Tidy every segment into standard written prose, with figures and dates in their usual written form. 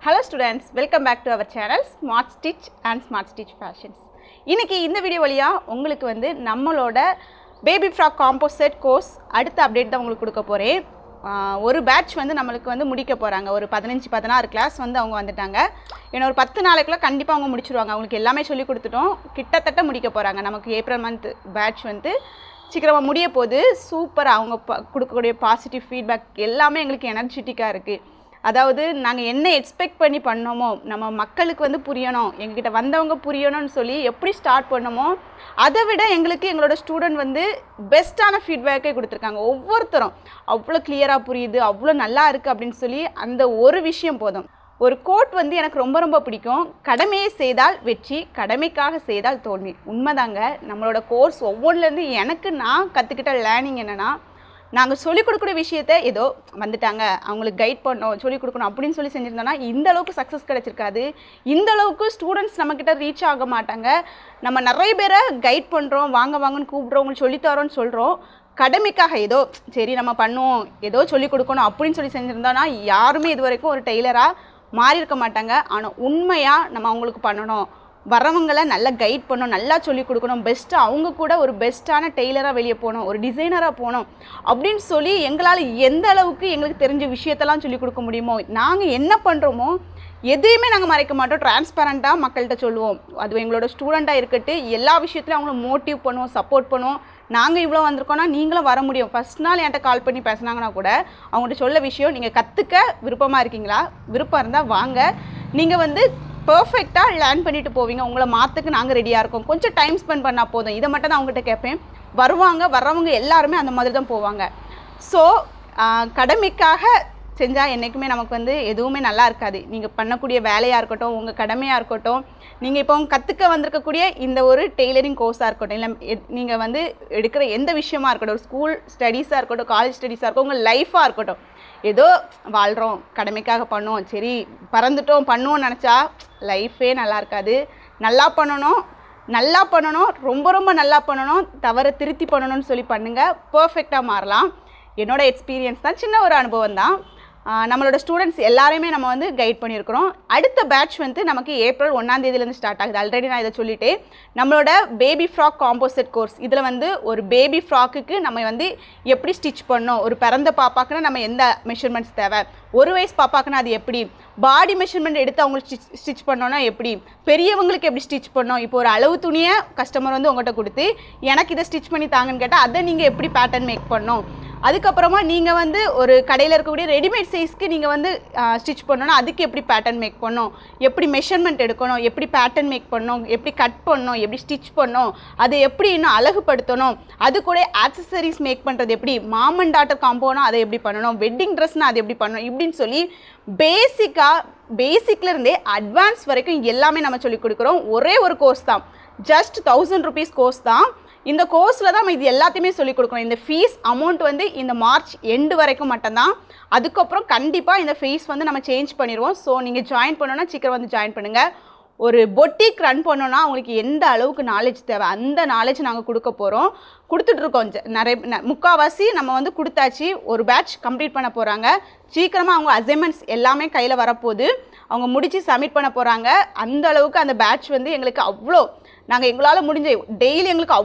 Hello students, welcome back to our channel Smart Stitch and Smart Stitch Fashions. இன்னைக்கு இந்த video வழியா உங்களுக்கு வந்து நம்மளோட பேபி ஃப்ராக் காம்போசிட் கோர்ஸ் அடுத்த அப்டேட் தான் உங்களுக்கு கொடுக்க போறேன். ஒரு பேட்ச் வந்து நம்மளுக்கு வந்து முடிக்க போறாங்க. ஒரு 15-16 கிளாஸ் வந்து அவங்க வந்துட்டாங்க. இன்னும் ஒரு 10 நாளைக்குள்ள கண்டிப்பா அவங்க முடிச்சிடுவாங்க. அவங்களுக்கு எல்லாமே சொல்லி கொடுத்துட்டோம். கிட்டத்தட்ட முடிக்க போறாங்க. நமக்கு ஏப்ரல் மந்த் பேட்ச் வந்து சீக்கிரமா முடிய போகுது. சூப்பரா அவங்க கொடுக்கக்கூடிய பாசிட்டிவ் ஃபீட்பேக் எல்லாமே எங்களுக்கு எனர்ஜெட்டிக்கா இருக்கு. அதாவது நாங்கள் என்ன எக்ஸ்பெக்ட் பண்ணி பண்ணோமோ நம்ம மக்களுக்கு வந்து புரியணும், எங்ககிட்ட வந்தவங்க புரியணும்னு சொல்லி எப்படி ஸ்டார்ட் பண்ணோமோ அதை விட எங்களுக்கு எங்களோட ஸ்டூடெண்ட் வந்து பெஸ்ட்டான ஃபீட்பேக்கே கொடுத்துருக்காங்க. ஒவ்வொருத்தரும் அவ்வளோ கிளியராக புரியுது, அவ்வளோ நல்லா இருக்குது அப்படின்னு சொல்லி அந்த ஒரு விஷயம் போதும். ஒரு கோட் வந்து எனக்கு ரொம்ப ரொம்ப பிடிக்கும். கடமையை செய்தால் வெற்றி, கடமைக்காக செய்தால் தோல்வி. உண்மைதாங்க. நம்மளோட கோர்ஸ் ஒவ்வொன்றுலேருந்து எனக்கு நான் கற்றுக்கிட்ட லேர்னிங் என்னென்னா, நாங்கள் சொல்லிக் கொடுக்குற விஷயத்த ஏதோ வந்துட்டாங்க அவங்களுக்கு கைட் பண்ணோம் சொல்லிக் கொடுக்கணும் அப்படின்னு சொல்லி செஞ்சுருந்தோன்னா இந்த அளவுக்கு சக்ஸஸ் கிடச்சிருக்காது. இந்த அளவுக்கு ஸ்டூடெண்ட்ஸ் நம்மக்கிட்ட ரீச் ஆக மாட்டாங்க. நம்ம நிறைய பேரை கைட் பண்ணுறோம், வாங்க வாங்கன்னு கூப்பிட்றோம், உங்களுக்கு சொல்லித்தரோன்னு சொல்கிறோம். கடமைக்காக ஏதோ சரி நம்ம பண்ணுவோம், ஏதோ சொல்லிக் கொடுக்கணும் அப்படின்னு சொல்லி செஞ்சுருந்தோன்னா யாருமே இது வரைக்கும் ஒரு டெய்லராக மாறியிருக்க மாட்டாங்க. ஆனால் உண்மையாக நம்ம அவங்களுக்கு பண்ணணும், வரவங்களை நல்லா கைட் பண்ணணும், நல்லா சொல்லிக் கொடுக்கணும், பெஸ்ட்டு அவங்க கூட ஒரு பெஸ்ட்டான டெய்லராக வெளியே போகணும், ஒரு டிசைனராக போகணும் அப்படின்னு சொல்லி எங்களால் எந்த அளவுக்கு எங்களுக்கு தெரிஞ்ச விஷயத்தெல்லாம் சொல்லிக் கொடுக்க முடியுமோ, நாங்கள் என்ன பண்ணுறோமோ எதையுமே நாங்கள் மறைக்க மாட்டோம். டிரான்ஸ்பரண்ட்டாக மக்கள்கிட்ட சொல்லுவோம். அது எங்களோட ஸ்டூடெண்ட்டாக இருக்கட்டு எல்லா விஷயத்துலையும் அவங்கள மோட்டிவ் பண்ணுவோம், சப்போர்ட் பண்ணுவோம். நாங்கள் இவ்வளோ வந்திருக்கோன்னா நீங்களும் வர முடியும். ஃபஸ்ட் நாள் என்கிட்ட கால் பண்ணி பேசுனாங்கன்னா கூட அவங்கள்ட்ட சொல்ல விஷயம், நீங்கள் கற்றுக்க விருப்பமாக இருக்கீங்களா, விருப்பம் இருந்தால் வாங்க, நீங்கள் வந்து பர்ஃபெக்டாக லேர்ன் பண்ணிட்டு போவீங்க, உங்களை மாற்றுக்கு நாங்கள் ரெடியாக இருக்கோம், கொஞ்சம் டைம் ஸ்பெண்ட் பண்ணால் போதும். இதை மட்டும் தான் அவங்ககிட்ட கேட்பேன். வர்றவங்க எல்லாருமே அந்த மாதிரி தான் போவாங்க. ஸோ கடமைக்காக செஞ்சால் என்றைக்குமே நமக்கு வந்து எதுவுமே நல்லா இருக்காது. நீங்கள் பண்ணக்கூடிய வேலையாக இருக்கட்டும், உங்கள் கடமையாக இருக்கட்டும், நீங்கள் இப்போ கற்றுக்க வந்திருக்கக்கூடிய இந்த ஒரு டெய்லரிங் கோர்ஸாக இருக்கட்டும், இல்லை நீங்கள் வந்து எடுக்கிற எந்த விஷயமா இருக்கட்டும், ஒரு ஸ்கூல் ஸ்டடீஸாக இருக்கட்டும், காலேஜ் ஸ்டடீஸாக இருக்கட்டும், உங்கள் லைஃபாக இருக்கட்டும், ஏதோ வாழ்கிறோம், கடமைக்காக பண்ணோம், சரி பறந்துட்டோம் பண்ணுவோம்னு நினச்சா லைஃபே நல்லா இருக்காது. நல்லா பண்ணணும், ரொம்ப ரொம்ப நல்லா பண்ணணும், தவறை திருத்தி பண்ணணும்னு சொல்லி பண்ணுங்கள், பர்ஃபெக்டாக மாறலாம். என்னோடய எக்ஸ்பீரியன்ஸ் தான், சின்ன ஒரு அனுபவம் தான். நம்மளோட ஸ்டூடெண்ட்ஸ் எல்லாரையுமே நம்ம வந்து கைட் பண்ணியிருக்கிறோம். அடுத்த பேட்ச் வந்து நமக்கு ஏப்ரல் 1ஆம் தேதியிலேருந்து ஸ்டார்ட் ஆகுது. ஆல்ரெடி நான் இதை சொல்லிட்டேன். நம்மளோட பேபி ஃப்ராக் காம்போசிட் கோர்ஸ், இதில் வந்து ஒரு பேபி ஃப்ராக்குக்கு நம்ம வந்து எப்படி ஸ்டிச் பண்ணோம், ஒரு பிறந்த பாப்பாக்குன்னா நம்ம எந்த மெஷர்மெண்ட்ஸ் தேவை, 1 வயசு பாப்பாக்குன்னா அது எப்படி, பாடி மெஷர்மெண்ட் எடுத்து அவங்களுக்கு ஸ்டிச் பண்ணோன்னா எப்படி, பெரியவங்களுக்கு எப்படி ஸ்டிச் பண்ணோம், இப்போ ஒரு அளவு துணியை கஸ்டமர் வந்து உங்கள்கிட்ட கொடுத்து எனக்கு இதை ஸ்டிச் பண்ணி தாங்கன்னு கேட்டால் அதை நீங்கள் எப்படி பேட்டர்ன் மேக் பண்ணோம், அதுக்கப்புறமா நீங்கள் வந்து ஒரு கடையில் இருக்கக்கூடிய ரெடிமேட் சைஸ்க்கு நீங்கள் வந்து ஸ்டிச் பண்ணணும், அதுக்கு எப்படி பேட்டர்ன் மேக் பண்ணணும், எப்படி மெஷர்மெண்ட் எடுக்கணும், எப்படி பேட்டர்ன் மேக் பண்ணணும், எப்படி கட் பண்ணணும், எப்படி ஸ்டிச் பண்ணணும், அதை எப்படி இன்னும் அழகுபடுத்தணும், அது கூட ஆக்சசரிஸ் மேக் பண்ணுறது எப்படி, மாம் அண்ட் டாட்டர் காம்போனா அதை எப்படி பண்ணணும், வெட்டிங் ட்ரெஸ்னால் அது எப்படி பண்ணணும், இப்படின்னு சொல்லி பேசிக்லேருந்தே அட்வான்ஸ் வரைக்கும் எல்லாமே நம்ம சொல்லிக் கொடுக்குறோம். ஒரே ஒரு கோர்ஸ் தான், ஜஸ்ட் 1000 rupees கோர்ஸ் தான். இந்த கோர்ஸில் தான் நம்ம இது எல்லாத்தையுமே சொல்லிக் கொடுக்கணும். இந்த ஃபீஸ் அமௌண்ட் வந்து இந்த மார்ச் எண்டு வரைக்கும் மட்டும்தான். அதுக்கப்புறம் கண்டிப்பாக இந்த ஃபீஸ் வந்து நம்ம சேஞ்ச் பண்ணிடுவோம். ஸோ நீங்கள் ஜாயின் பண்ணணுன்னா சீக்கிரம் வந்து ஜாயின் பண்ணுங்கள். ஒரு பொட்டிக் ரன் பண்ணோன்னா அவங்களுக்கு எந்த அளவுக்கு நாலேஜ் தேவை அந்த நாலேஜ் நாங்கள் கொடுக்க போகிறோம், கொடுத்துட்ருக்கோம். நிறைய முக்கால்வாசி நம்ம வந்து கொடுத்தாச்சு. ஒரு பேட்ச் கம்ப்ளீட் பண்ண போகிறாங்க. சீக்கிரமாக அவங்க அசைன்மெண்ட்ஸ் எல்லாமே கையில் வரப்போகுது, அவங்க முடித்து சப்மிட் பண்ண போகிறாங்க. அந்த அளவுக்கு அந்த பேட்ச் வந்து எங்களுக்கு அவ்வளோ நாங்கள் எங்களால் முடிஞ்ச டெய்லி எங்களுக்கு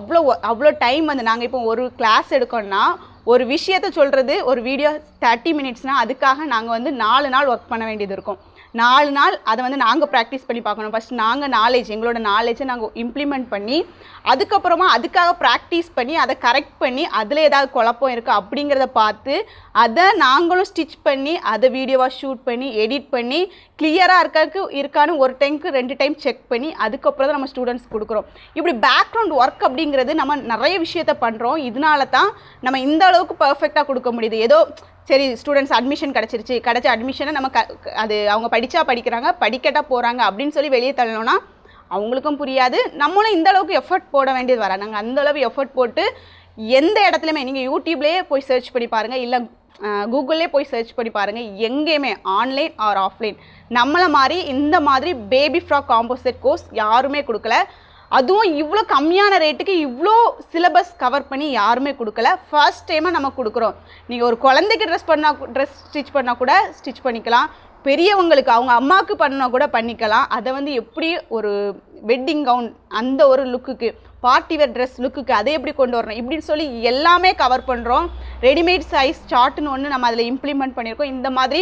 அவ்வளோ டைம் வந்து நாங்கள் இப்போ ஒரு கிளாஸ் எடுக்கணும்னா ஒரு விஷயத்தை சொல்கிறது ஒரு வீடியோ 30 minutesனால் அதுக்காக நாங்கள் வந்து 4 நாள் ஒர்க் பண்ண வேண்டியது இருக்கும். 4 நாள் அதை வந்து நாங்கள் ப்ராக்டிஸ் பண்ணி பார்க்கணும். ஃபஸ்ட் நாங்கள் எங்களோட நாலேஜை நாங்கள் இம்ப்ளிமெண்ட் பண்ணி அதுக்கப்புறமா அதுக்காக ப்ராக்டிஸ் பண்ணி அதை கரெக்ட் பண்ணி அதில் ஏதாவது குழப்பம் இருக்கா அப்படிங்கிறத பார்த்து அதை நாங்களும் ஸ்டிச் பண்ணி அதை வீடியோவாக ஷூட் பண்ணி எடிட் பண்ணி கிளியராக இருக்கான்னு ஒரு டைமுக்கு 2 டைம் செக் பண்ணி அதுக்கப்புறம் தான் நம்ம ஸ்டூடெண்ட்ஸ் கொடுக்குறோம். இப்படி பேக்ரவுண்ட் ஒர்க் அப்படிங்கிறது நம்ம நிறைய விஷயத்த பண்ணுறோம். இதனால தான் நம்ம இந்த அளவுக்கு பர்ஃபெக்டாக கொடுக்க முடியுது. ஏதோ சரி ஸ்டூடெண்ட்ஸ் அட்மிஷன் கிடைச்ச அட்மிஷனை நம்ம அது அவங்க படிக்கிறாங்க, படிக்கட்டா போகிறாங்க அப்படின்னு சொல்லி வெளியே தள்ளணும்னா அவங்களுக்கும் புரியாது. நம்மளும் இந்த அளவுக்கு எஃபர்ட் போட வேண்டியது வர. நாங்கள் அந்த அளவு எஃபர்ட் போட்டு எந்த இடத்துலையுமே நீங்கள் யூடியூப்லேயே போய் சர்ச் பண்ணி பாருங்கள், இல்லை கூகுள்லேயே போய் சர்ச் பண்ணி பாருங்கள், எங்கேயுமே ஆன்லைன் ஆர் ஆஃப்லைன் நம்மளை மாதிரி இந்த மாதிரி பேபி ஃப்ராக் காம்போசிட் கோர்ஸ் யாருமே கொடுக்கல. அதுவும் இவ்வளோ கம்மியான ரேட்டுக்கு இவ்வளோ சிலபஸ் கவர் பண்ணி யாருமே கொடுக்கல. ஃபர்ஸ்ட் டைமாக நம்ம கொடுக்குறோம். நீங்கள் ஒரு குழந்தைக்கு ட்ரெஸ் ஸ்டிச் பண்ணால் கூட ஸ்டிச் பண்ணிக்கலாம், பெரியவங்களுக்கு அவங்க அம்மாவுக்கு பண்ணால் கூட பண்ணிக்கலாம். அதை வந்து எப்படி ஒரு வெட்டிங் கவுன் அந்த ஒரு லுக்குக்கு, பார்ட்டி வேர் ட்ரெஸ் லுக்குக்கு அதை எப்படி கொண்டு வரணும் இப்படின்னு சொல்லி எல்லாமே கவர் பண்ணுறோம். ரெடிமேட் சைஸ் சார்ட்டுன்னு ஒன்று நம்ம அதில் இம்ப்ளிமெண்ட் பண்ணியிருக்கோம். இந்த மாதிரி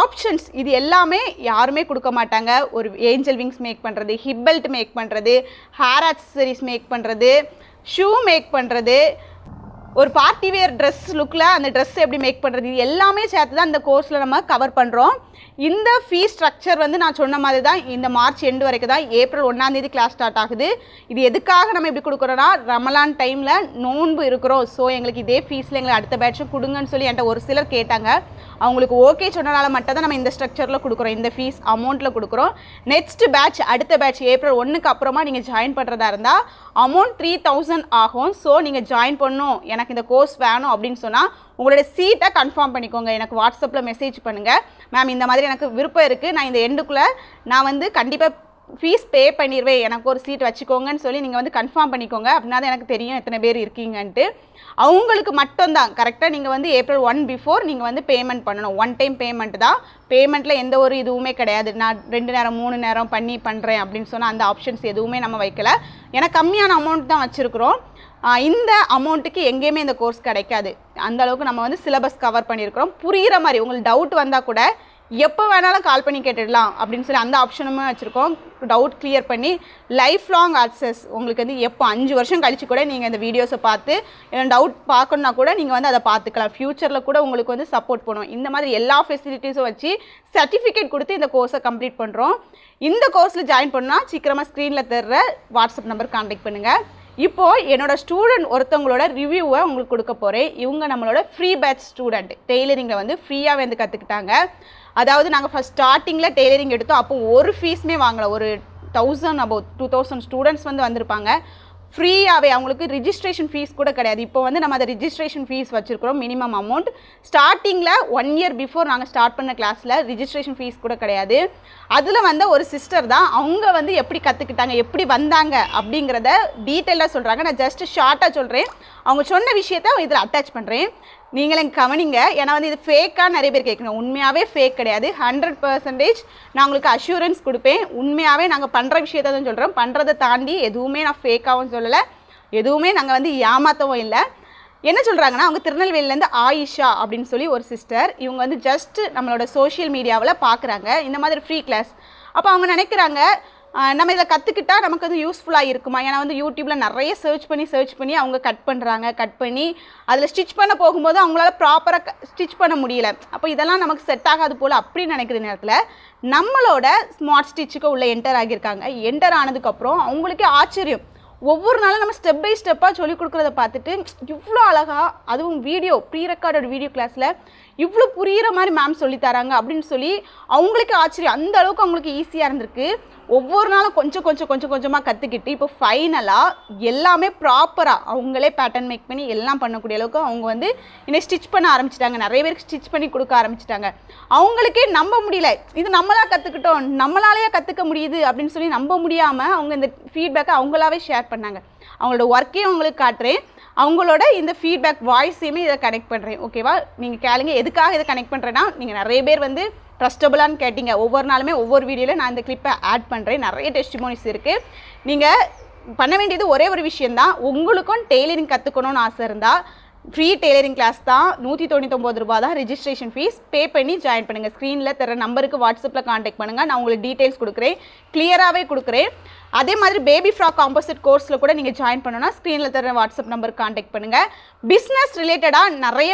ஆப்ஷன்ஸ் இது எல்லாமே யாருமே கொடுக்க மாட்டாங்க. ஒரு ஏஞ்சல் விங்ஸ் மேக் பண்ணுறது, ஹிப் பெல்ட் மேக் பண்ணுறது, ஹேர் ஆக்சசரிஸ் மேக் பண்ணுறது, ஷூ மேக் பண்ணுறது, ஒரு பார்ட்டி வேர் ட்ரெஸ் லுக்கில் அந்த ட்ரெஸ் எப்படி மேக் பண்ணுறது, இது எல்லாமே சேர்த்து தான் இந்த கோர்ஸில் நம்ம கவர் பண்ணுறோம். இந்த ஃபீஸ் ஸ்ட்ரக்சர் வந்து நான் சொன்ன மாதிரி தான் இந்த மார்ச் எண்டு வரைக்கும் தான். ஏப்ரல் 1ஆம் தேதி கிளாஸ் ஸ்டார்ட் ஆகுது. இது எதுக்காக நம்ம எப்படி கொடுக்குறோன்னா, ரமலான் டைமில் நோன்பு இருக்கிறோம், ஸோ எங்களுக்கு இதே ஃபீஸில் எங்களுக்கு அடுத்த பேட்சும் கொடுங்கன்னு சொல்லி என்கிட்ட ஒரு சிலர் கேட்டாங்க. அவங்களுக்கு ஓகே சொன்னனால மட்டும் தான் நம்ம இந்த ஸ்ட்ரக்சரில் கொடுக்குறோம், இந்த ஃபீஸ் அமௌண்ட்டில் கொடுக்குறோம். நெக்ஸ்ட் பேட்ச் அடுத்த பேட்ச் ஏப்ரல் 1க்கு அப்புறமா நீங்கள் ஜாயின் பண்ணுறதா இருந்தால் அமௌண்ட் 3000 ஆகும். ஸோ நீங்கள் ஜாயின் பண்ணணும், எனக்கு இந்த கோர்ஸ் வேணும் அப்படின்னு சொன்னால் உங்களோட சீட்டை கன்ஃபார்ம் பண்ணிக்கோங்க. எனக்கு வாட்ஸ்அப்பில் மெசேஜ் பண்ணுங்கள், மேம் இந்த மாதிரி எனக்கு விருப்பம் இருக்குது, நான் இந்த எண்டுக்குள்ளே நான் வந்து கண்டிப்பாக ஃபீஸ் பே பண்ணிடுவேன், எனக்கு ஒரு சீட் வச்சுக்கோங்கன்னு சொல்லி நீங்கள் வந்து கன்ஃபார்ம் பண்ணிக்கோங்க. அப்படின்னா தான் எனக்கு தெரியும் எத்தனை பேர் இருக்கீங்கன்ட்டு. அவங்களுக்கு மட்டும்தான் கரெக்டாக நீங்கள் வந்து ஏப்ரல் 1 பிஃபோர் நீங்கள் வந்து பேமெண்ட் பண்ணணும். ஒன் டைம் பேமெண்ட் தான். பேமெண்ட்டில் எந்த ஒரு இதுவுமே கிடையாது. நான் 2 நேரம் 3 நேரம் பண்ணுறேன் அப்படின்னு சொன்னால் அந்த ஆப்ஷன்ஸ் எதுவுமே நம்ம வைக்கல. ஏன்னா கம்மியான அமௌண்ட் தான் வச்சுருக்குறோம். இந்த அமௌண்ட்டுக்கு எங்கேயுமே இந்த கோர்ஸ் கிடைக்காது. அந்தளவுக்கு நம்ம வந்து சிலபஸ் கவர் பண்ணியிருக்கிறோம். புரிகிற மாதிரி உங்களுக்கு டவுட் வந்தால் கூட எப்போ வேணாலும் கால் பண்ணி கேட்டுடலாம் அப்படின்னு சொல்லி அந்த ஆப்ஷனுமே வச்சுருக்கோம். டவுட் கிளியர் பண்ணி லைஃப் லாங் ஆக்சஸ் உங்களுக்கு வந்து எப்போ 5 வருஷம் கழிச்சு கூட நீங்கள் இந்த வீடியோஸை பார்த்து டவுட் பார்க்கணுன்னா கூட நீங்கள் வந்து அதை பார்த்துக்கலாம். ஃப்யூச்சரில் கூட உங்களுக்கு வந்து சப்போர்ட் பண்ணுவோம். இந்த மாதிரி எல்லா ஃபெசிலிட்டிஸும் வச்சு சர்டிஃபிகேட் கொடுத்து இந்த கோர்ஸை கம்ப்ளீட் பண்ணுறோம். இந்த கோர்ஸில் ஜாயின் பண்ணால் சீக்கிரமாக ஸ்க்ரீனில் தர்ற வாட்ஸ்அப் நம்பர் கான்டாக்ட் பண்ணுங்கள். இப்போது என்னோடய ஸ்டூடெண்ட் ஒருத்தவங்களோட ரிவ்யூவை உங்களுக்கு கொடுக்க போகிறேன். இவங்க நம்மளோட ஃப்ரீ பேட்ச் ஸ்டூடெண்ட், டெய்லரிங்கில் வந்து ஃப்ரீயாக வந்து கற்றுக்கிட்டாங்க. அதாவது நாங்கள் ஃபஸ்ட் ஸ்டார்டிங்கில் டெய்லரிங் எடுத்தோம், அப்போ ஒரு ஃபீஸுமே வாங்கலை. ஒரு 2000 ஸ்டூடெண்ட்ஸ் வந்து வந்திருப்பாங்க. ஃப்ரீயாகவே அவங்களுக்கு ரிஜிஸ்ட்ரேஷன் ஃபீஸ் கூட கிடையாது. இப்போ வந்து நம்ம அதை ரிஜிஸ்ட்ரேஷன் ஃபீஸ் வச்சுருக்கிறோம். மினிமம் அமௌண்ட் ஸ்டார்டிங்கில் 1 இயர் பிஃபோர் நாங்கள் ஸ்டார்ட் பண்ண கிளாஸில் ரிஜிஸ்ட்ரேஷன் ஃபீஸ் கூட கிடையாது. அதில் வந்து ஒரு சிஸ்டர் தான், அவங்க வந்து எப்படி கற்றுக்கிட்டாங்க, எப்படி வந்தாங்க அப்படிங்கிறத டீட்டெயிலாக சொல்கிறாங்க. நான் ஜஸ்ட்டு ஷார்ட்டாக சொல்கிறேன், அவங்க சொன்ன விஷயத்த இதில் அட்டாச் பண்ணுறேன். நீங்களும் கவனிங்க. ஏன்னா வந்து இது ஃபேக்காக நிறைய பேர் கேட்கணும். உண்மையாகவே ஃபேக் கிடையாது. 100% நான் உங்களுக்கு அஷூரன்ஸ் கொடுப்பேன். உண்மையாகவே நாங்கள் பண்ணுற விஷயத்த தான் சொல்கிறோம். பண்ணுறதை தாண்டி எதுவுமே நான் ஃபேக்காகவும் சொல்லலை, எதுவுமே நாங்கள் வந்து ஏமாற்றவும் இல்லை. என்ன சொல்கிறாங்கன்னா, அவங்க திருநெல்வேலியிலேருந்து ஆயிஷா அப்படின்னு சொல்லி ஒரு சிஸ்டர், இவங்க வந்து ஜஸ்ட்டு நம்மளோட சோஷியல் மீடியாவில் பார்க்குறாங்க இந்த மாதிரி ஃப்ரீ கிளாஸ். அப்போ அவங்க நினைக்கிறாங்க, நம்ம இதை கற்றுக்கிட்டா நமக்கு வந்து யூஸ்ஃபுல்லாக இருக்குமா? ஏன்னா வந்து யூடியூப்பில் நிறைய சர்ச் பண்ணி அவங்க கட் பண்ணுறாங்க. கட் பண்ணி அதில் ஸ்டிச் பண்ண போகும்போது அவங்களால ப்ராப்பராக ஸ்டிச் பண்ண முடியல. அப்போ இதெல்லாம் நமக்கு செட் ஆகாது போல் அப்படின்னு நினைக்கிற நேரத்தில் நம்மளோட ஸ்மார்ட் ஸ்டிச்சுக்கு உள்ளே என்டர் ஆகியிருக்காங்க. என்டர் ஆனதுக்கப்புறம் அவங்களுக்கே ஆச்சரியம். ஒவ்வொரு நாளும் நம்ம ஸ்டெப் பை ஸ்டெப்பாக சொல்லிக் கொடுக்குறத பார்த்துட்டு இவ்வளோ அழகாக, அதுவும் வீடியோ ப்ரீ ரெக்கார்டட் வீடியோ கிளாஸில் இவ்வளோ புரிகிற மாதிரி மேம் சொல்லித்தராங்க அப்படின்னு சொல்லி அவங்களுக்கு ஆச்சரியம். அந்த அளவுக்கு அவங்களுக்கு ஈஸியாக இருந்திருக்கு. ஒவ்வொரு நாளும் கொஞ்சமாக கற்றுக்கிட்டு இப்போ ஃபைனலாக எல்லாமே ப்ராப்பராக அவங்களே பேட்டர்ன் மேக் பண்ணி எல்லாம் பண்ணக்கூடிய அளவுக்கு அவங்க வந்து இன்னும் ஸ்டிச் பண்ண ஆரம்பிச்சிட்டாங்க. நிறைய பேருக்கு ஸ்டிச் பண்ணி கொடுக்க ஆரம்பிச்சிட்டாங்க. அவங்களுக்கே நம்ப முடியல, இது நம்மளாக கற்றுக்கிட்டோம், நம்மளாலேயே கற்றுக்க முடியுது அப்படின்னு சொல்லி நம்ப முடியாமல் அவங்க இந்த ஃபீட்பேக்கை அவங்களாவே ஷேர் பண்ணாங்க. அவங்களோட ஒர்க்கையும் அவங்களுக்கு காட்டுறேன், அவங்களோட இந்த ஃபீட்பேக் வாய்ஸையுமே இதை கனெக்ட் பண்ணுறேன். ஓகேவா? நீங்கள் கேளுங்க. எதுக்காக இதை கனெக்ட் பண்ணுறேன்னா, நீங்கள் நிறைய பேர் வந்து ட்ரஸ்டபுளான்னு கேட்டிங்க. ஒவ்வொரு நாளுமே ஒவ்வொரு வீடியோவில் நான் இந்த கிளிப்பை ஆட் பண்ணுறேன். நிறைய டெஸ்டிமோனிஸ் இருக்குது. நீங்கள் பண்ண வேண்டியது ஒரே ஒரு விஷயந்தான். உங்களுக்கும் டெய்லரிங் கற்றுக்கணும்னு ஆசை இருந்தால் ஃப்ரீ டெய்லரிங் கிளாஸ் தான். 199 ரூபா தான் ரிஜிஸ்ட்ரேஷன் ஃபீஸ். பே பண்ணி ஜாயின் பண்ணுங்கள். ஸ்க்ரீனில் தர நம்பருக்கு வாட்ஸ்அப்பில் காண்டாக்ட் பண்ணுங்கள். நான் உங்களுக்கு டீட்டெயில்ஸ் கொடுக்குறேன், கிளியராகவே கொடுக்குறேன். அதே மாதிரி பேபி ஃப்ராக் காம்போசிட் கோர்ஸில் கூட நீங்கள் ஜாயின் பண்ணணும்னா ஸ்க்ரீனில் தர வாட்ஸ்அப் நம்பருக்கு காண்டாக்ட் பண்ணுங்கள். பிஸ்னஸ் ரிலேட்டடாக நிறைய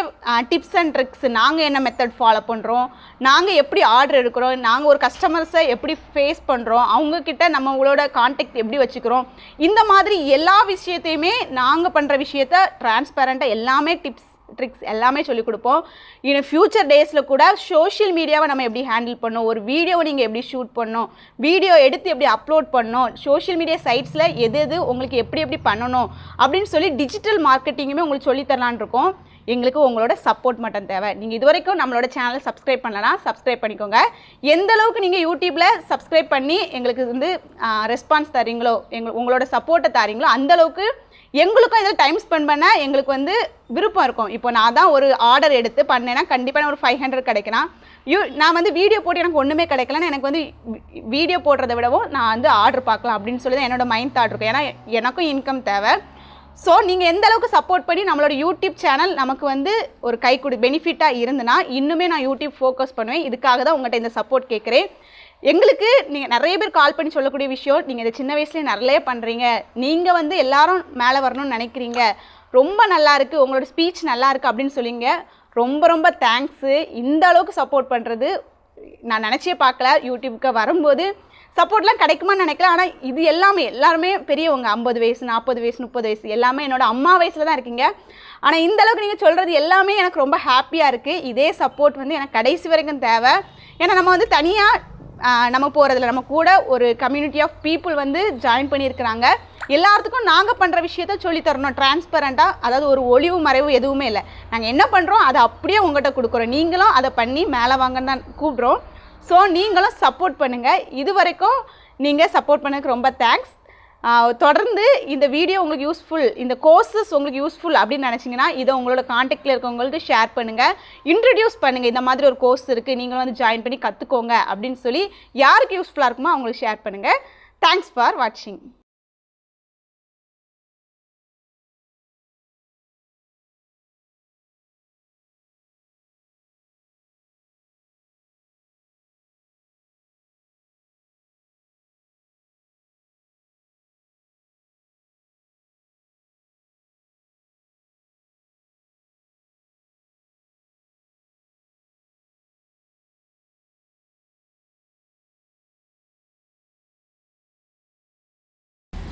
டிப்ஸ் அண்ட் ட்ரிக்ஸ், நாங்கள் என்ன மெத்தட் ஃபாலோ பண்ணுறோம், நாங்கள் எப்படி ஆர்டர் எடுக்கிறோம், நாங்கள் ஒரு கஸ்டமர்ஸை எப்படி ஃபேஸ் பண்ணுறோம், அவங்கக்கிட்ட நம்மளோட காண்டாக்ட் எப்படி வச்சுக்கிறோம், இந்த மாதிரி எல்லா விஷயத்தையுமே நாங்கள் பண்ணுற விஷயத்த டிரான்ஸ்பேரண்ட்டாக எல்லாமே டிப்ஸ் ட்ரிக்ஸ் எல்லாமே சொல்லிக் கொடுப்போம். இன்னும் ஃப்யூச்சர் டேஸில் கூட சோஷியல் மீடியாவை நம்ம எப்படி ஹேண்டில் பண்ணோம், ஒரு வீடியோவை நீங்கள் எப்படி ஷூட் பண்ணணும், வீடியோ எடுத்து எப்படி அப்லோட் பண்ணணும், சோஷியல் மீடியா சைட்ஸில் எது உங்களுக்கு எப்படி பண்ணணும் அப்படின்னு சொல்லி டிஜிட்டல் மார்க்கெட்டிங்குமே உங்களுக்கு சொல்லித்தரலான் இருக்கோம். எங்களுக்கு உங்களோட சப்போர்ட் மட்டும் தேவை. நீங்கள் இது வரைக்கும் நம்மளோட சேனலை சப்ஸ்கிரைப் பண்ணலன்னா சப்ஸ்கிரைப் பண்ணிக்கோங்க. எந்த அளவுக்கு நீங்கள் யூடியூப்பில் சப்ஸ்கிரைப் பண்ணி எங்களுக்கு வந்து ரெஸ்பான்ஸ் தரீங்களோ, உங்களோட சப்போர்ட்டை தரீங்களோ, அந்தளவுக்கு எங்களுக்கும் இதில் டைம் ஸ்பெண்ட் பண்ண எங்களுக்கு வந்து விருப்பம் இருக்கும். இப்போ நான் தான் ஒரு ஆர்டர் எடுத்து பண்ணேன்னா கண்டிப்பாக நான் ஒரு 500 கிடைக்கலாம். நான் வந்து வீடியோ போட்டு எனக்கு ஒன்றுமே கிடைக்கலன்னா எனக்கு வந்து வீடியோ போடுறத விடவும் நான் வந்து ஆர்டர் பார்க்கலாம் அப்படின்னு சொல்லி தான் என்னோடய மைண்ட் தாட் இருக்கும். ஏன்னா எனக்கும் இன்கம் தேவை. ஸோ நீங்கள் எந்த அளவுக்கு சப்போர்ட் பண்ணி நம்மளோட யூடியூப் சேனல் நமக்கு வந்து ஒரு பெனிஃபிட்டாக இருந்துன்னா இன்னுமே நான் யூடியூப் ஃபோக்கஸ் பண்ணுவேன். இதுக்காக தான் உங்கள்கிட்ட இந்த சப்போர்ட் கேட்குறேன். எங்களுக்கு நீங்கள் நிறைய பேர் கால் பண்ணி சொல்லக்கூடிய விஷயம், நீங்கள் இந்த சின்ன வயசுலேயே நிறைய பண்ணுறீங்க, நீங்கள் வந்து எல்லாரும் மேலே வரணும்னு நினைக்கிறீங்க, ரொம்ப நல்லா இருக்குது, உங்களோட ஸ்பீச் நல்லா இருக்குது அப்படின்னு சொல்லிங்க. ரொம்ப ரொம்ப தேங்க்ஸு. இந்த அளவுக்கு சப்போர்ட் பண்ணுறது நான் நினச்சே பார்க்கல. யூடியூப்க்கு வரும்போது சப்போர்ட்லாம் கிடைக்குமான்னு நினைக்கல. ஆனால் இது எல்லாருமே பெரியவங்க, 50 வயசு 40 வயசு 30 வயசு எல்லாமே என்னோட அம்மா வயசில் தான் இருக்கீங்க. ஆனால் இந்த அளவுக்கு நீங்கள் சொல்கிறது எல்லாமே எனக்கு ரொம்ப ஹாப்பியாக இருக்குது. இதே சப்போர்ட் வந்து எனக்கு கடைசி வரைக்கும் தேவை. ஏன்னா நம்ம வந்து தனியாக நம்ம போகிறதில்ல, நம்ம கூட ஒரு கம்யூனிட்டி ஆஃப் பீப்புள் வந்து ஜாயின் பண்ணியிருக்கிறாங்க. எல்லாத்துக்கும் நாங்கள் பண்ணுற விஷயத்த சொல்லித்தரணும் டிரான்ஸ்பரண்ட்டாக. அதாவது ஒரு ஒளிவு மறைவு எதுவுமே இல்லை. நாங்கள் என்ன பண்ணுறோம் அதை அப்படியே உங்கள்கிட்ட கொடுக்குறோம். நீங்களும் அதை பண்ணி மேலே வாங்கன்னு தான் கூப்பிட்றோம். ஸோ நீங்களும் சப்போர்ட் பண்ணுங்கள். இது வரைக்கும் நீங்கள் சப்போர்ட் பண்ணதுக்கு ரொம்ப தேங்க்ஸ். தொடர்ந்து இந்த வீடியோ உங்களுக்கு யூஸ்ஃபுல், இந்த கோர்சஸ் உங்களுக்கு யூஸ்ஃபுல் அப்படின்னு நினச்சிங்கன்னா இதை உங்களோட காண்டாக்டில் இருக்கவங்களுக்கு ஷேர் பண்ணுங்கள், இன்ட்ரடியூஸ் பண்ணுங்கள். இந்த மாதிரி ஒரு கோர்ஸ் இருக்குது, நீங்களும் வந்து ஜாயின் பண்ணி கற்றுக்கோங்க அப்படின்னு சொல்லி யாருக்கு யூஸ்ஃபுல்லாக இருக்குமோ அவங்களுக்கு ஷேர் பண்ணுங்கள். தேங்க்ஸ் ஃபார் வாட்சிங்.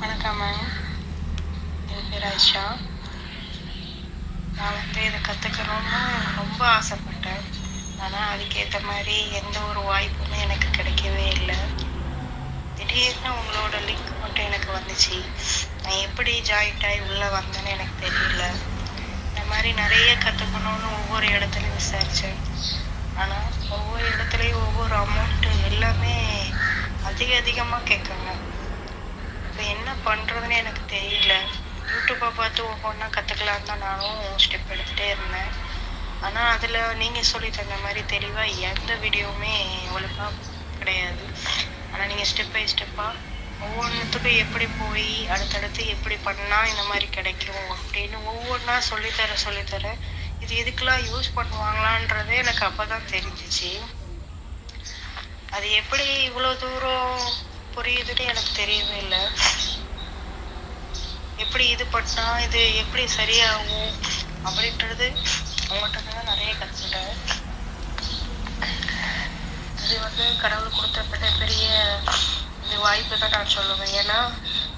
வணக்கம் மேம், என் பேர் ஐஷா. நான் வந்து இதை கற்றுக்கணும்னு ரொம்ப ஆசைப்பட்டேன். ஆனால் அதுக்கேற்ற மாதிரி எந்த ஒரு வாய்ப்புமே எனக்கு கிடைக்கவே இல்லை. திடீர்னு உங்களோட லிங்க் மட்டும் எனக்கு வந்துச்சு. நான் எப்படி ஜாயிண்ட் ஆகி உள்ளே வந்தேன்னு எனக்கு தெரியல. இந்த மாதிரி நிறைய கற்றுக்கணும்னு ஒவ்வொரு இடத்துலையும் விசாரித்தேன். ஆனால் ஒவ்வொரு இடத்துலையும் ஒவ்வொரு அமௌண்ட்டு எல்லாமே அதிகமாக கேட்குறாங்க. இப்போ என்ன பண்ணுறதுன்னு எனக்கு தெரியல. யூடியூப்பை பார்த்து ஒவ்வொன்றா கற்றுக்கலான்னு தான் நானும் ஸ்டெப் எடுத்துகிட்டே இருந்தேன். ஆனால் அதில் நீங்கள் சொல்லி தந்த மாதிரி தெளிவாக எந்த வீடியோவுமே ஒழுங்காக கிடையாது. ஆனால் நீங்கள் ஸ்டெப் பை ஸ்டெப்பாக ஒவ்வொன்றுத்துக்கும் எப்படி போய் அடுத்தடுத்து எப்படி பண்ணால் இந்த மாதிரி கிடைக்கும் அப்படின்னு ஒவ்வொன்றா சொல்லித்தர இது எதுக்கெல்லாம் யூஸ் பண்ணுவாங்களான்றதே எனக்கு அப்போ தான் தெரிஞ்சிச்சு. அது எப்படி இவ்வளோ தூரம் புரியுதுன்னு எனக்கு தெரியவே இல்லை. எப்படி இது பண்ணால் இது எப்படி சரியாகும் அப்படின்றது அவங்கள்ட்ட தான் நிறைய கற்றுக்கிட்டேன். இது வந்து கடவுள் கொடுத்த பெரிய இது வாய்ப்பு தான் நான் சொல்லுவேன். ஏன்னா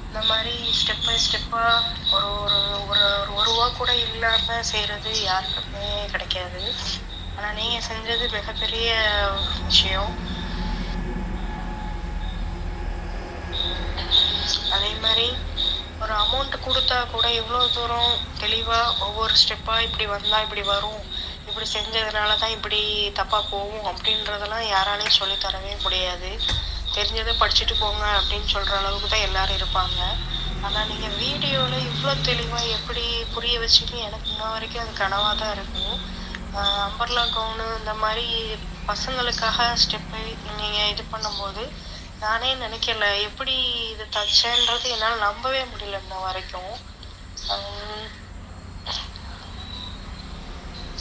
இந்த மாதிரி ஸ்டெப் பை ஸ்டெப்பாக ஒரு ரூபா கூட இல்லாமல் செய்கிறது யாருக்குமே கிடைக்காது. ஆனால் நீங்கள் செஞ்சது மிகப்பெரிய விஷயம். அதே மாதிரி ஒரு அமௌண்ட் கொடுத்தா கூட இவ்வளோ தூரம் தெளிவாக ஒவ்வொரு ஸ்டெப்பாக இப்படி வந்தால் இப்படி வரும், இப்படி செஞ்சதுனால தான் இப்படி தப்பாக போகும் அப்படின்றதெல்லாம் யாராலையும் சொல்லித்தரவே முடியாது. தெரிஞ்சதை படிச்சுட்டு போங்க அப்படின்னு சொல்கிற அளவுக்கு தான் எல்லோரும் இருப்பாங்க. ஆனால் நீங்கள் வீடியோவில் இவ்வளோ தெளிவாக எப்படி புரிய வச்சுன்னு எனக்கு இன்ன வரைக்கும் அது கனவாக தான் இருக்கும். அம்பர்லா கவுனு இந்த மாதிரி பசங்களுக்காக ஸ்டெப்பை நீங்கள் இது பண்ணும்போது நானே நினைக்கல எப்படி இது தச்சேன்றது என்னால் நம்பவே முடியல இன்ன வரைக்கும்.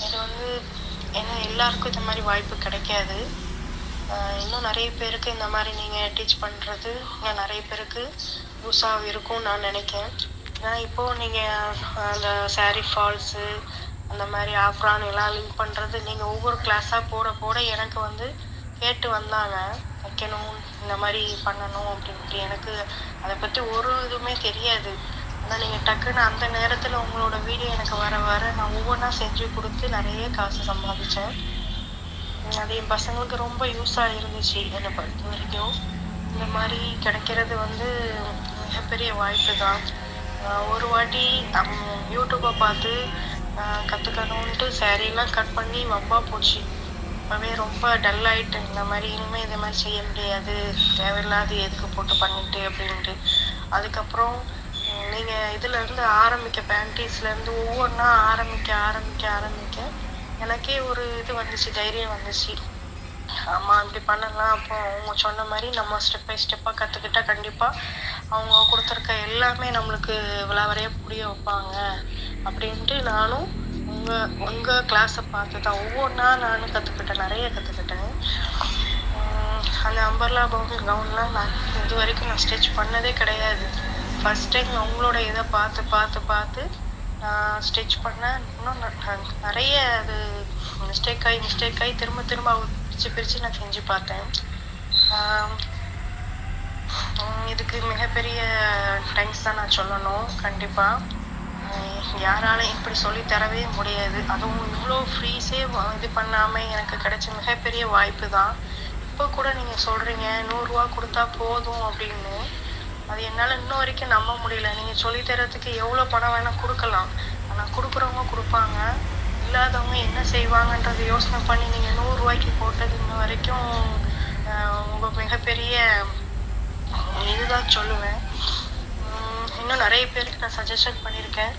இது வந்து ஏன்னா எல்லாருக்கும் இந்த மாதிரி வாய்ப்பு கிடைக்காது. இன்னும் நிறைய பேருக்கு இந்த மாதிரி நீங்கள் டீச் பண்ணுறது இன்னும் நிறைய பேருக்கு யூஸாக இருக்கும்னு நான் நினைக்கிறேன். ஏன்னா இப்போது நீங்கள் அந்த சாரீ ஃபால்ஸு அந்த மாதிரி ஆஃப்ரான் எல்லாம் லிங்க் பண்ணுறது நீங்கள் ஒவ்வொரு கிளாஸாக போட எனக்கு வந்து கேட்டு வந்தாங்க, வைக்கணும் இந்த மாதிரி பண்ணணும் அப்படின்ட்டு. எனக்கு அதை பற்றி ஒரு இதுவுமே தெரியாது. ஆனால் நீங்கள் டக்குன்னு அந்த நேரத்தில் உங்களோட வீடியோ எனக்கு வர நான் ஒவ்வொன்றா செஞ்சு கொடுத்து நிறைய காசு சம்பாதிச்சேன். அது என் பசங்களுக்கு ரொம்ப யூஸாக இருந்துச்சு. என்னை பொறுத்த வரைக்கும் இந்த மாதிரி கிடைக்கிறது வந்து மிகப்பெரிய வாய்ப்பு தான். ஒரு வாட்டி யூடியூப்பை பார்த்து கற்றுக்கணுன்ட்டு சாரீலாம் கட் பண்ணி வம்பா போச்சு. அப்போவே ரொம்ப டல் ஆகிட்டேன். இந்த மாதிரி இனிமேல் இதை மாதிரி செய்ய முடியாது, தேவையில்லாது எதுக்கு போட்டு பண்ணிட்டு அப்படின்ட்டு. அதுக்கப்புறம் நீங்கள் இதுலேருந்து ஆரம்பிக்க, பேண்டீஸ்லேருந்து ஒவ்வொன்றா ஆரம்பிக்க எனக்கே ஒரு இது வந்துச்சு, தைரியம் வந்துச்சு. ஆமாம் இப்படி பண்ணலாம். அப்போ அவங்க சொன்ன மாதிரி நம்ம ஸ்டெப் பை ஸ்டெப்பாக கற்றுக்கிட்டா கண்டிப்பாக அவங்க கொடுத்துருக்க எல்லாமே நம்மளுக்கு விளாவறையாக புரிய வைப்பாங்க அப்படின்ட்டு நானும் உங்கள் கிளாஸை பார்த்து தான் ஒவ்வொன்றா நானும் கற்றுக்கிட்டேன், நிறைய கற்றுக்கிட்டேன். அந்த அம்பர்லா கவுன்லாம் நான் இது வரைக்கும் நான் ஸ்டிச் பண்ணதே கிடையாது. ஃபஸ்ட் டைம் அவங்களோட இதை பார்த்து நான் ஸ்டிச் பண்ணேன். இன்னும் நிறைய அது மிஸ்டேக் ஆகி திரும்ப பிரித்து நான் செஞ்சு பார்த்தேன். இதுக்கு மிகப்பெரிய தேங்க்ஸ் தான் நான் சொல்லணும். கண்டிப்பாக யாராலையும் இப்படி சொல்லி தரவே முடியாது. அதுவும் இவ்வளோ ஃப்ரீஸே இது பண்ணாமல் எனக்கு கிடைச்ச மிகப்பெரிய வாய்ப்பு தான். இப்போ கூட நீங்கள் சொல்கிறீங்க 100 ரூபா கொடுத்தா போதும் அப்படின்னு. அது என்னால் இன்னும் வரைக்கும் நம்ப முடியல. நீங்கள் சொல்லித்தரத்துக்கு எவ்வளோ பணம் வேணால் கொடுக்கலாம், ஆனால் கொடுக்குறவங்க கொடுப்பாங்க, இல்லாதவங்க என்ன செய்வாங்கன்றதை யோசனை பண்ணி நீங்கள் 100 ரூபாய்க்கு போட்டது இன்ன வரைக்கும் உங்கள் மிகப்பெரிய இதுதான் சொல்லுவேன். இன்னும் நிறைய பேருக்கு நான் சஜஷன் பண்ணியிருக்கேன்.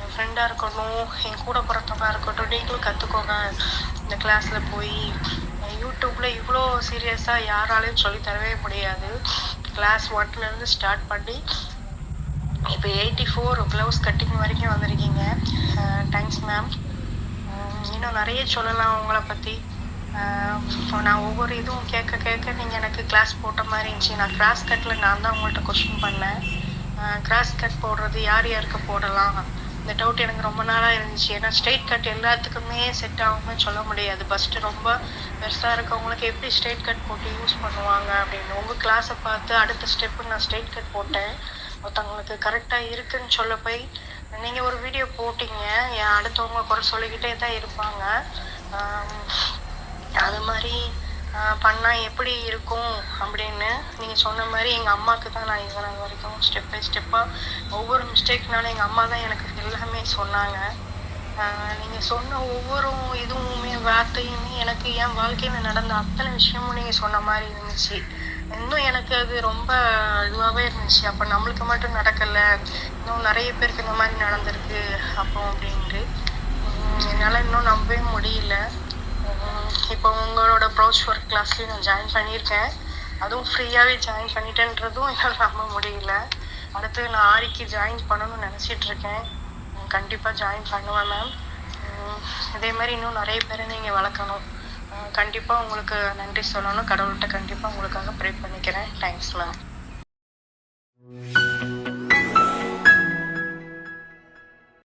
என் ஃப்ரெண்டாக இருக்கட்டும், என் கூட பிறந்தவங்க இருக்கட்டும், நீங்களும் கற்றுக்கோங்க இந்த கிளாஸில் போய். யூடியூப்பில் இவ்வளோ சீரியஸாக யாராலையும் சொல்லித்தரவே முடியாது. கிளாஸ் 1லேருந்து ஸ்டார்ட் பண்ணி இப்போ 84 ப்ளவுஸ் கட்டிங் வரைக்கும் வந்திருக்கீங்க. Thanks ma'am. இன்னும் நிறைய சொல்லலாம் உங்களை பற்றி. நான் ஒவ்வொரு இதுவும் கேட்க நீங்கள் எனக்கு கிளாஸ் போட்ட மாதிரி இருந்துச்சு. நான் கிராஸ் கட்டில் நான் தான் உங்கள்கிட்ட கொஸ்டின் பண்ணேன். கிராஸ் கட் போடுறது யாருக்கு போடலாம், இந்த டவுட் எனக்கு ரொம்ப நாளாக இருந்துச்சு. ஏன்னா ஸ்ட்ரெயிட் கட் எல்லாத்துக்குமே செட் ஆகும்னு சொல்ல முடியாது. ஃபஸ்ட்டு ரொம்ப பெருசாக இருக்கவங்களுக்கு எப்படி ஸ்ட்ரெயிட் கட் போட்டு யூஸ் பண்ணுவாங்க அப்படின்னு உங்கள் கிளாஸை பார்த்து அடுத்த ஸ்டெப்பு நான் ஸ்ட்ரெயிட் கட் போட்டேன். ஒருத்தவங்களுக்கு கரெக்டாக இருக்குன்னு சொல்ல போய் நீங்கள் ஒரு வீடியோ போட்டிங்க. அடுத்தவங்க குறை சொல்லிக்கிட்டே தான் இருப்பாங்க. அது மாதிரி பண்ணால் எப்படி இருக்கும் அப்படின்னு நீங்கள் சொன்ன மாதிரி எங்கள் அம்மாவுக்கு தான் நான் இது நாள் வரைக்கும் ஸ்டெப் பை ஸ்டெப்பாக ஒவ்வொரு மிஸ்டேக்னாலும் எங்கள் அம்மா தான் எனக்கு எல்லாமே சொன்னாங்க. நீங்கள் சொன்ன ஒவ்வொரு இதுவுமே வார்த்தையுமே எனக்கு என் வாழ்க்கையில் நடந்த அத்தனை விஷயமும் நீங்கள் சொன்ன மாதிரி இருந்துச்சு. இன்னும் எனக்கு அது ரொம்ப இதுவாகவே இருந்துச்சு. அப்போ நம்மளுக்கு மட்டும் நடக்கலை, இன்னும் நிறைய பேருக்கு இந்த மாதிரி நடந்திருக்கு அப்போ அப்படின்ட்டு என்னால் இன்னும் நம்பவே முடியல. இப்போ உங்களோட ப்ரௌச் ஒர்க் கிளாஸ்லேயும் நான் ஜாயின் பண்ணியிருக்கேன். அதுவும் ஃப்ரீயாகவே ஜாயின் பண்ணிட்டேன்றதும் என்னால் நம்ப முடியல. அடுத்து நான் ஆரிக்கு ஜாயின் பண்ணணும்னு நினச்சிட்ருக்கேன். கண்டிப்பாக ஜாயின் பண்ணுவேன் மேம். இதே மாதிரி இன்னும் நிறைய பேரை நீங்கள் வளர்க்கணும். கண்டிப்பாக உங்களுக்கு நன்றி சொல்லணும். கடவுள்கிட்ட கண்டிப்பாக உங்களுக்காக ப்ரே பண்ணிக்கிறேன். Thanks ma'am.